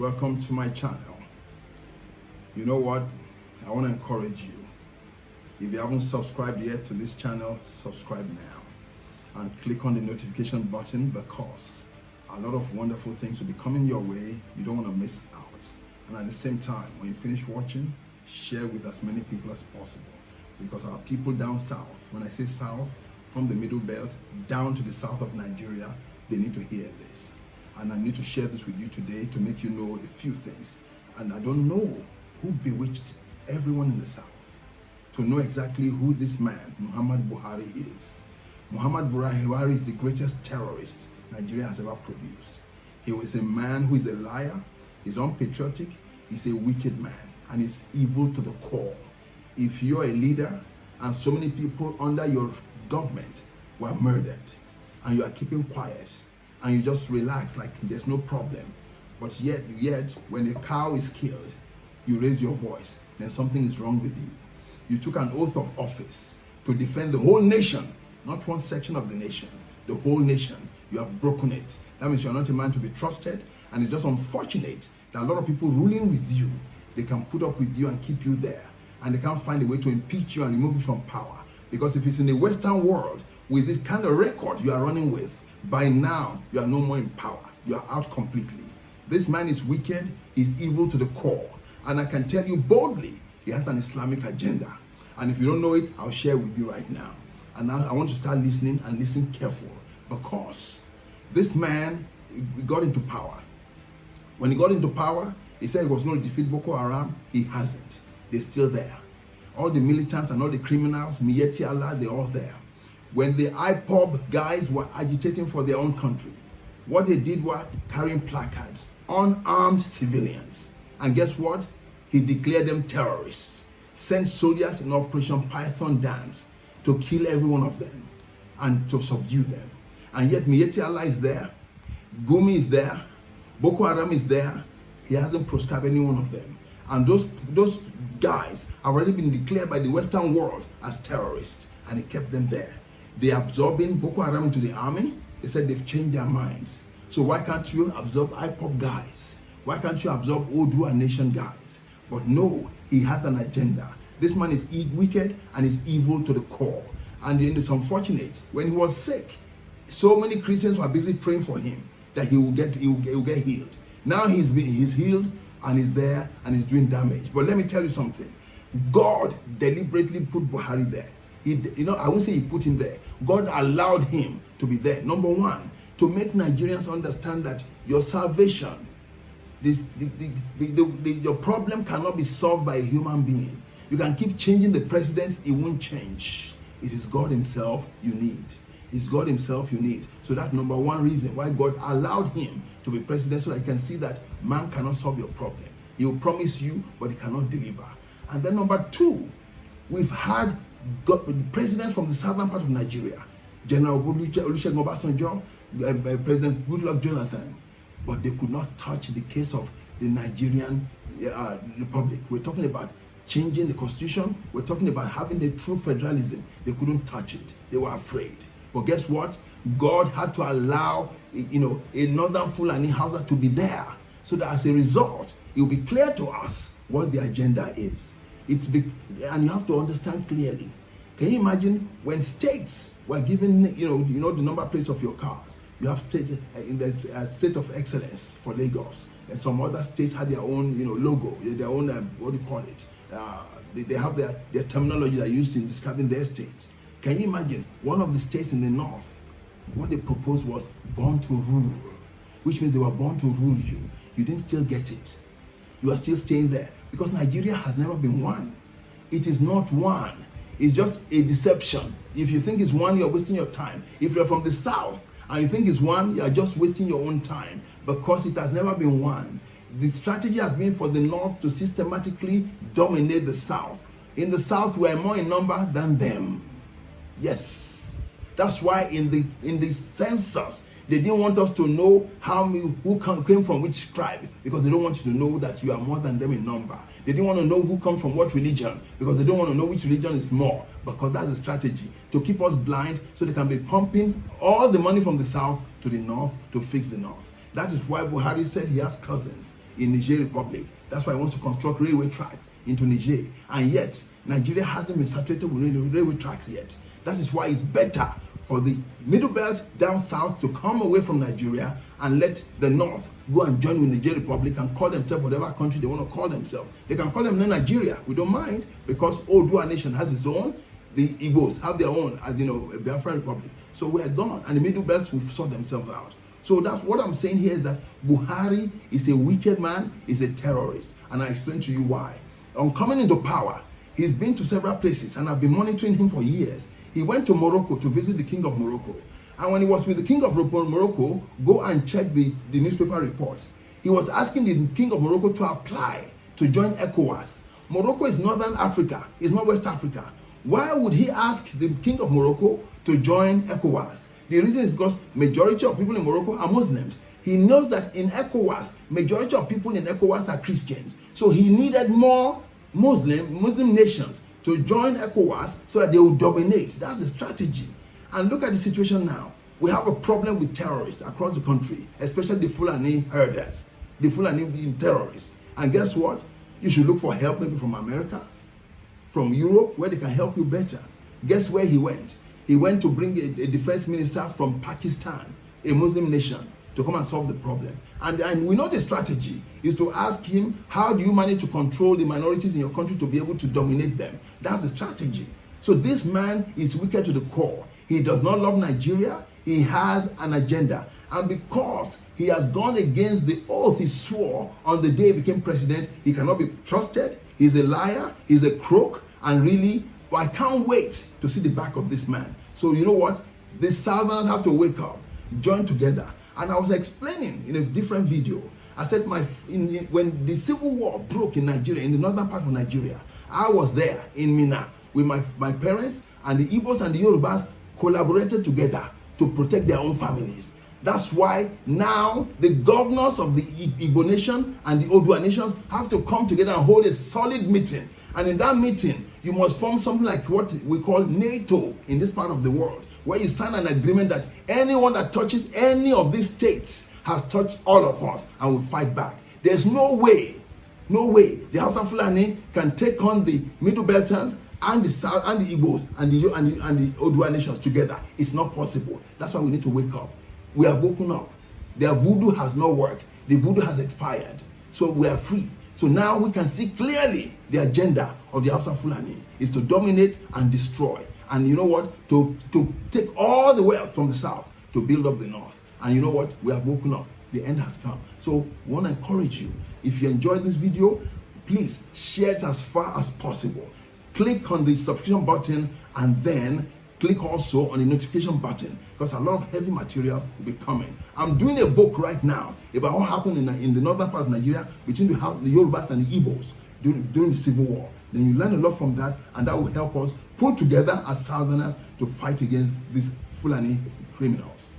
welcome to my channel. You know what? I want to encourage you. If you haven't subscribed yet to this channel, subscribe now and click on the notification button, because a lot of wonderful things will be coming your way. You don't want to miss out. And at the same time, when you finish watching, share with as many people as possible, because our people down south, when I say south, from the middle belt down to the south of Nigeria, they need to hear this. And I need to share this with you today to make you know a few things. And I don't know who bewitched everyone in the south to know exactly who this man, Muhammad Buhari, is. Muhammad Buhari is the greatest terrorist Nigeria has ever produced. He was a man who is a liar, he's unpatriotic, he's a wicked man, and he's evil to the core. If you're a leader and so many people under your government were murdered, and you are keeping quiet, and you just relax like there's no problem, but yet when a cow is killed, you raise your voice, then something is wrong with you. You took an oath of office to defend the whole nation, not one section of the nation, the whole nation. You have broken it. That means you're not a man to be trusted, and it's just unfortunate that a lot of people ruling with you, they can put up with you and keep you there, and they can't find a way to impeach you and remove you from power. Because if it's in the Western world, with this kind of record you are running with, by now you are no more in power. You are out completely. This man is wicked, he's evil to the core, and I can tell you boldly, he has an Islamic agenda. And if you don't know it, I'll share with you right now. And now I want you to start listening, and listen careful, because this man got into power. When he got into power, he said he was going to defeat Boko Haram. He hasn't. They're still there. All the militants and all the criminals, Miyetti Allah, they're all there. When the IPOB guys were agitating for their own country, what they did was carrying placards, unarmed civilians. And guess what? He declared them terrorists, sent soldiers in Operation Python Dance to kill every one of them and to subdue them. And yet Miyetti Allah is there, Gumi is there, Boko Haram is there. He hasn't proscribed any one of them. And those guys have already been declared by the Western world as terrorists, and he kept them there. They're absorbing Boko Haram into the army. They said they've changed their minds. So why can't you absorb IPOB guys? Why can't you absorb Odua Nation guys? But no, he has an agenda. This man is wicked and is evil to the core. And it's unfortunate, when he was sick, so many Christians were busy praying for him that he will get healed. Now he's healed and he's there and he's doing damage. But let me tell you something. God deliberately put Buhari there. I won't say he put him there. God allowed him to be there. Number one, to make Nigerians understand that your salvation, your problem cannot be solved by a human being. You can keep changing the presidents, it won't change. It is God himself you need. It's God himself you need. So that's number one reason why God allowed him to be president, so that you can see that man cannot solve your problem. He will promise you, but he cannot deliver. And then number two, we've had the presidents from the southern part of Nigeria, General Olusegun Obasanjo, President Goodluck Jonathan, but they could not touch the case of the Nigerian Republic. We're talking about changing the constitution. We're talking about having the true federalism. They couldn't touch it. They were afraid. But guess what? God had to allow, a northern Fulani Hausa to be there, so that as a result, it will be clear to us what the agenda is. And you have to understand clearly. Can you imagine when states were given, the number plates of your car? You have states in the state of excellence for Lagos, and some other states had their own, logo, their own, what do you call it? They have their terminology that are used in describing their state. Can you imagine one of the states in the north, what they proposed was born to rule, which means they were born to rule you. You didn't still get it. You are still staying there, because Nigeria has never been one. It is not one. It's just a deception. If you think it's one, you're wasting your time. If you're from the south and you think it's one, you're just wasting your own time, because it has never been one. The strategy has been for the north to systematically dominate the south. In the south, we're more in number than them. Yes, that's why in the census they didn't want us to know who came from which tribe, because they don't want you to know that you are more than them in number. They didn't want to know who comes from what religion, because they don't want to know which religion is more, because that's a strategy to keep us blind, so they can be pumping all the money from the south to the north to fix the north. That is why Buhari said he has cousins in Niger Republic. That's why he wants to construct railway tracks into Niger. And yet, Nigeria hasn't been saturated with railway tracks yet. That is why it's better for the Middle Belt down south to come away from Nigeria and let the North go and join with Niger Republic and call themselves whatever country they want to call themselves. They can call them Nigeria. We don't mind, because Odua nation has its own. The Igbos have their own, as you know, Biafra Republic. So we are gone, and the Middle Belt will sort themselves out. So that's what I'm saying here, is that Buhari is a wicked man, is a terrorist. And I explain to you why. On coming into power, he's been to several places, and I've been monitoring him for years. He went to Morocco to visit the King of Morocco. And when he was with the King of Morocco, go and check the newspaper reports. He was asking the King of Morocco to apply to join ECOWAS. Morocco is Northern Africa, it's not West Africa. Why would he ask the King of Morocco to join ECOWAS? The reason is because majority of people in Morocco are Muslims. He knows that in ECOWAS, majority of people in ECOWAS are Christians. So he needed more Muslim nations to join ECOWAS so that they will dominate. That's the strategy. And look at the situation now. We have a problem with terrorists across the country, especially the Fulani herders, the Fulani terrorists. And guess what? You should look for help maybe from America, from Europe, where they can help you better. Guess where he went? He went to bring a defense minister from Pakistan, a Muslim nation, to come and solve the problem. And we know the strategy is to ask him, how do you manage to control the minorities in your country to be able to dominate them? That's the strategy. So this man is wicked to the core. He does not love Nigeria. He has an agenda. And because he has gone against the oath he swore on the day he became president, he cannot be trusted. He's a liar. He's a crook. And really, I can't wait to see the back of this man. So you know what? The Southerners have to wake up, join together. And I was explaining in a different video. I said when the civil war broke in Nigeria, in the northern part of Nigeria, I was there in Minna with my parents, and the Igbos and the Yorubas collaborated together to protect their own families. That's why now the governors of the Igbo nation and the Odua nations have to come together and hold a solid meeting. And in that meeting, you must form something like what we call NATO in this part of the world, where you sign an agreement that anyone that touches any of these states has touched all of us, and will fight back. There's no way the Hausa Fulani can take on the Middle Beltans and the South and the Igbos and the Odua nations together. It's not possible. That's why we need to wake up. We have woken up. Their voodoo has not worked. The voodoo has expired. So we are free. So now we can see clearly the agenda of the Hausa Fulani is to dominate and destroy. And you know what? To take all the wealth from the south to build up the north. And you know what? We have woken up. The end has come. So we want to encourage you. If you enjoyed this video, please share it as far as possible. Click on the subscription button, and then click also on the notification button, because a lot of heavy materials will be coming. I'm doing a book right now about what happened in the northern part of Nigeria between the Yorubas and the Igbos during the Civil War. Then you learn a lot from that, and that will help us pull together as Southerners to fight against these Fulani criminals.